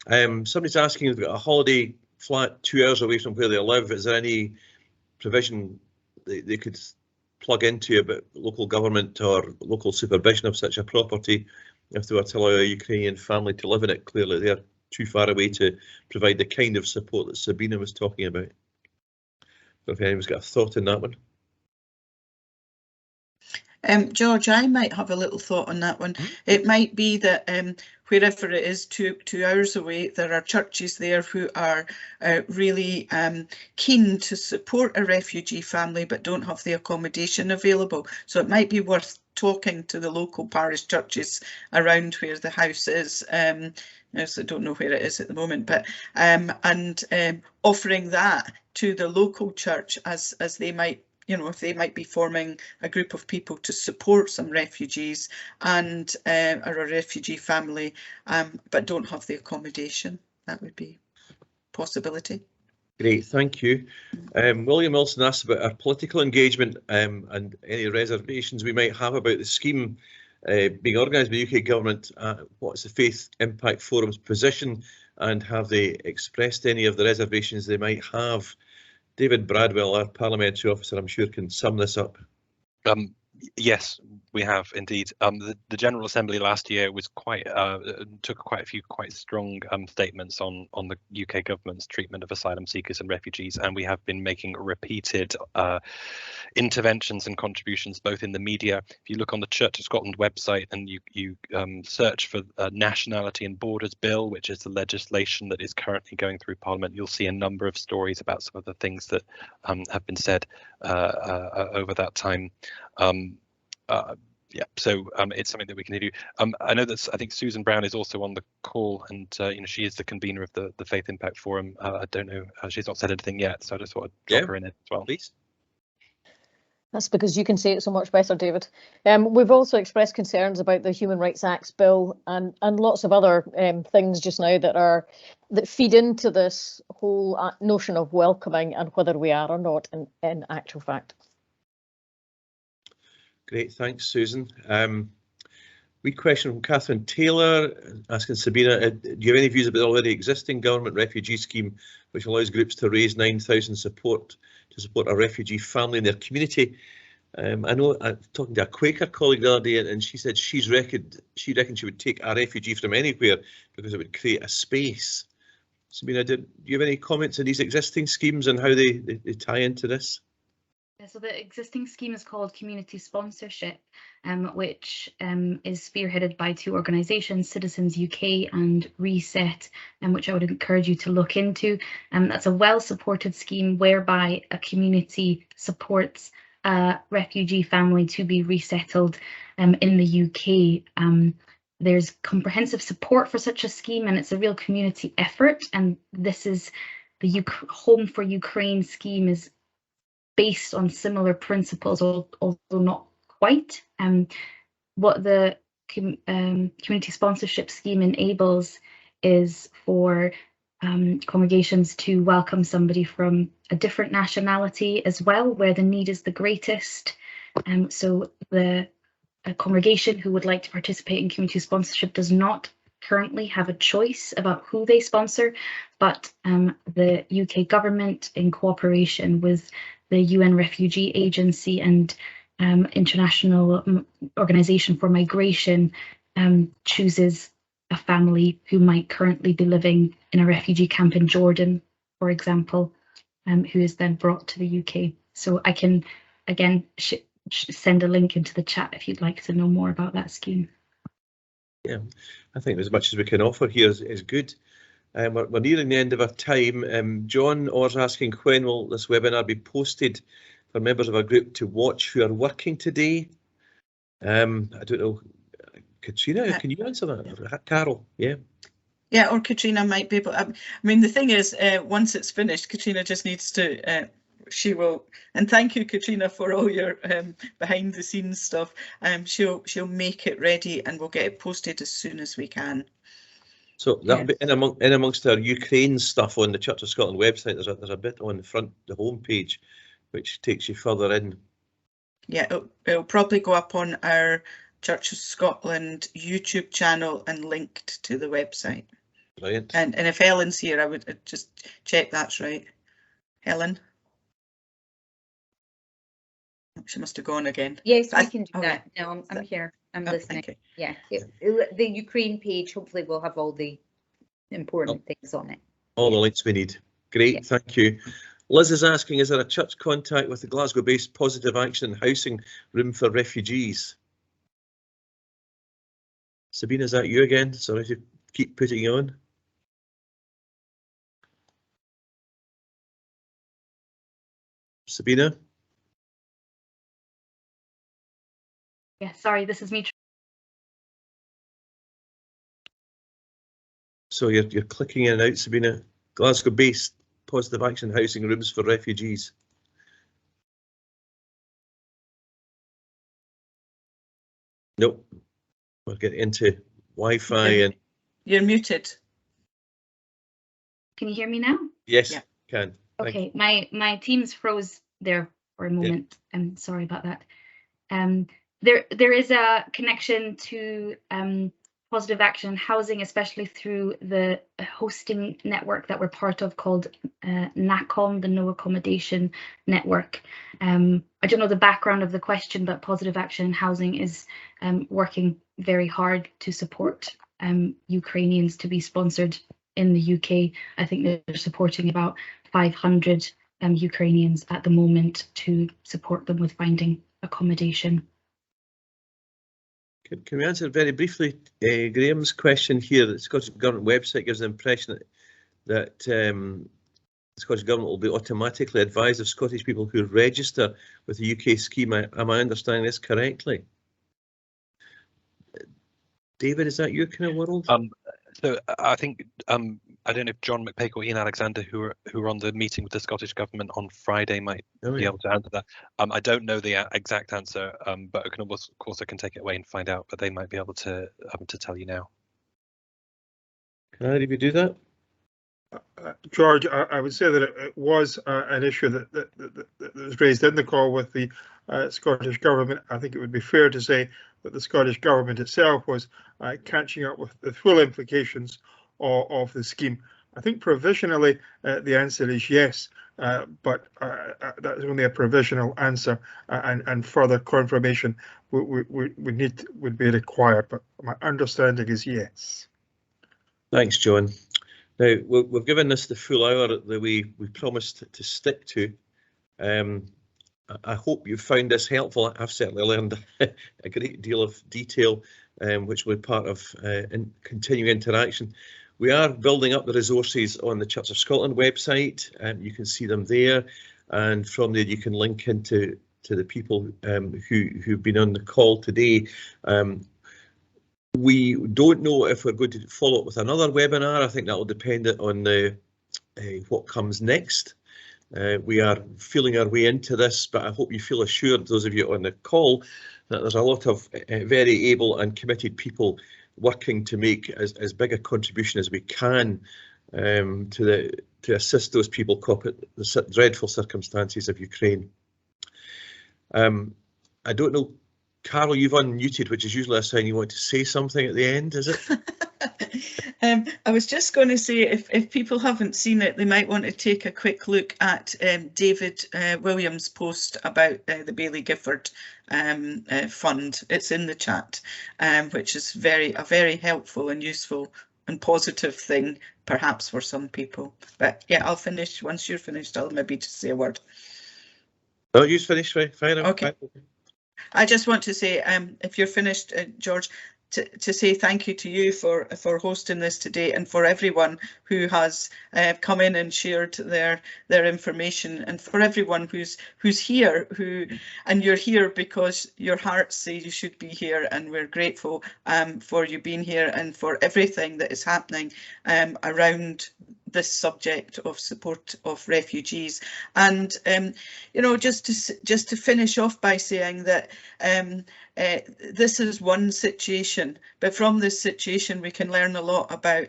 Somebody's asking if they've got a holiday flat 2 hours away from where they live. Is there any provision they could plug into about local government or local supervision of such a property if they were to allow a Ukrainian family to live in it? Clearly they're too far away to provide the kind of support that Sabina was talking about. So if anyone's got a thought in that one. George, I might have a little thought on that one. It might be that wherever it is 2 hours away, there are churches there who are really keen to support a refugee family but don't have the accommodation available. So it might be worth talking to the local parish churches around where the house is. so I don't know where it is at the moment, but offering that to the local church as they might, you know, if they might be forming a group of people to support some refugees and or a refugee family, but don't have the accommodation. That would be a possibility. Great, thank you. William Wilson asked about our political engagement and any reservations we might have about the scheme being organised by the UK government. What's the Faith Impact Forum's position, and have they expressed any of the reservations they might have? David Bradwell, our parliamentary officer, I'm sure can sum this up. Yes, we have indeed. The General Assembly last year was took quite a few quite strong statements on the UK government's treatment of asylum seekers and refugees, and we have been making repeated interventions and contributions both in the media. If you look on the Church of Scotland website and you search for Nationality and Borders Bill, which is the legislation that is currently going through Parliament, you'll see a number of stories about some of the things that have been said over that time. Yeah, so it's something that we can do. I know that I think Susan Brown is also on the call, and you know, she is the convener of the Faith Impact Forum. I don't know, she's not said anything yet, so I just thought I'd drop her in it as well. Please. That's because you can say it so much better, David. We've also expressed concerns about the Human Rights Act's bill and lots of other things just now that feed into this whole notion of welcoming and whether we are or not in actual fact. Great, thanks, Susan. We question from Catherine Taylor asking Sabina, do you have any views about the already existing government refugee scheme which allows groups to raise 9,000 to support a refugee family in their community? I know I'm talking to a Quaker colleague the other day, and she said she reckoned she would take a refugee from anywhere because it would create a space. Sabina, do you have any comments on these existing schemes and how they tie into this? So the existing scheme is called Community Sponsorship, which is spearheaded by two organisations, Citizens UK and Reset, which I would encourage you to look into. That's a well-supported scheme whereby a community supports a refugee family to be resettled in the UK. There's comprehensive support for such a scheme, and it's a real community effort. And this is the Home for Ukraine scheme is based on similar principles, although not quite. What the community sponsorship scheme enables is for congregations to welcome somebody from a different nationality as well, where the need is the greatest. So a congregation who would like to participate in community sponsorship does not currently have a choice about who they sponsor, but the UK government, in cooperation with the UN Refugee Agency and International Organization for Migration, chooses a family who might currently be living in a refugee camp in Jordan, for example, who is then brought to the UK. So I can, again, send a link into the chat if you'd like to know more about that scheme. Yeah, I think as much as we can offer here is good. We're nearing the end of our time. John Orr's asking, when will this webinar be posted for members of our group to watch who are working today? I don't know. Katrina, can you answer that? Carol, yeah. Yeah, or Katrina might be able. I mean, the thing is, once it's finished, Katrina just needs to. She will, and thank you, Katrina, for all your behind the scenes stuff. She'll make it ready, and we'll get it posted as soon as we can. So that'll be in amongst our Ukraine stuff on the Church of Scotland website. There's a bit on the home page, which takes you further in. Yeah, it'll probably go up on our Church of Scotland YouTube channel and linked to the website. Brilliant. And if Helen's here, I would just check that's right. Helen? She must have gone again. Yes, I can do that. No, I'm here. I'm listening. Yeah, the Ukraine page hopefully will have all the important things on it. All the links we need. Great, thank you. Liz is asking, is there a church contact with the Glasgow-based Positive Action Housing Room for Refugees? Sabina, is that you again? Sorry to keep putting you on. Sabina? Yeah, sorry, this is me. So you're clicking in and out, Sabina. Glasgow-based positive action housing rooms for refugees. Nope. We'll get into Wi-Fi and. You're muted. Can you hear me now? Yes, yeah. Can. Okay, my Teams froze there for a moment. I'm sorry about that. There is a connection to positive action housing, especially through the hosting network that we're part of called NACOM, the No Accommodation Network. I don't know the background of the question, but positive action housing is working very hard to support Ukrainians to be sponsored in the UK. I think they're supporting about 500 Ukrainians at the moment to support them with finding accommodation. Can we answer very briefly Graham's question here? The Scottish Government website gives the impression that the Scottish Government will be automatically advised of Scottish people who register with the UK scheme. Am I understanding this correctly? David, is that your kind of world? So I think I don't know if John McPake or Ian Alexander, who are on the meeting with the Scottish Government on Friday, might be able to answer that. I don't know the exact answer, but I can of course I can take it away and find out. But they might be able to tell you now. Can either of you do that? George, I would say that it was an issue that was raised in the call with the Scottish Government. I think it would be fair to say that the Scottish Government itself was catching up with the full implications of the scheme. I think provisionally the answer is yes, but that is only a provisional answer, and further confirmation would be required. But my understanding is yes. Thanks, John. Now, we've given this the full hour that we promised to stick to. I hope you found this helpful. I've certainly learned a great deal of detail, which will be part of continuing interaction. We are building up the resources on the Church of Scotland website. You can see them there, and from there you can link into the people who've been on the call today. We don't know if we're going to follow up with another webinar. I think that will depend on what comes next. We are feeling our way into this, but I hope you feel assured, those of you on the call, that there's a lot of very able and committed people working to make as big a contribution as we can to assist those people cope with the dreadful circumstances of Ukraine. I don't know, Carol, you've unmuted, which is usually a sign you want to say something at the end, is it? I was just going to say, if people haven't seen it, they might want to take a quick look at David Williams' post about the Baillie Gifford fund. It's in the chat, which is a very helpful and useful and positive thing, perhaps for some people. But yeah, I'll finish. Once you're finished, I'll maybe just say a word. Oh, you finished, fine. Okay. I just want to say, if you're finished, George, to say thank you to you for hosting this today, and for everyone who has come in and shared their information, and for everyone who's here, and you're here because your hearts say you should be here, and we're grateful for you being here and for everything that is happening around this subject of support of refugees. And you know, just to finish off by saying that this is one situation, but from this situation we can learn a lot about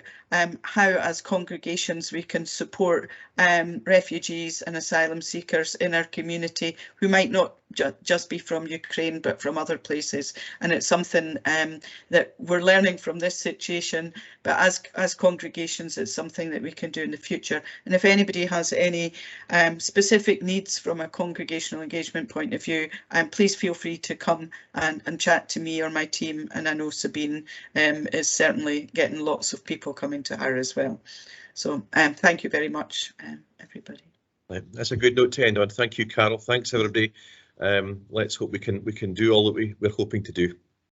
how, as congregations, we can support refugees and asylum seekers in our community who might not just be from Ukraine but from other places. And it's something that we're learning from this situation, but as congregations it's something that we can do in the future. And if anybody has any specific needs from a congregational engagement point of view, please feel free to come and chat to me or my team, and I know Sabine is certainly getting lots of people coming to her as well. So thank you very much, everybody. That's a good note to end on. Thank you, Carol. Thanks, everybody. Let's hope we can do all that we're hoping to do.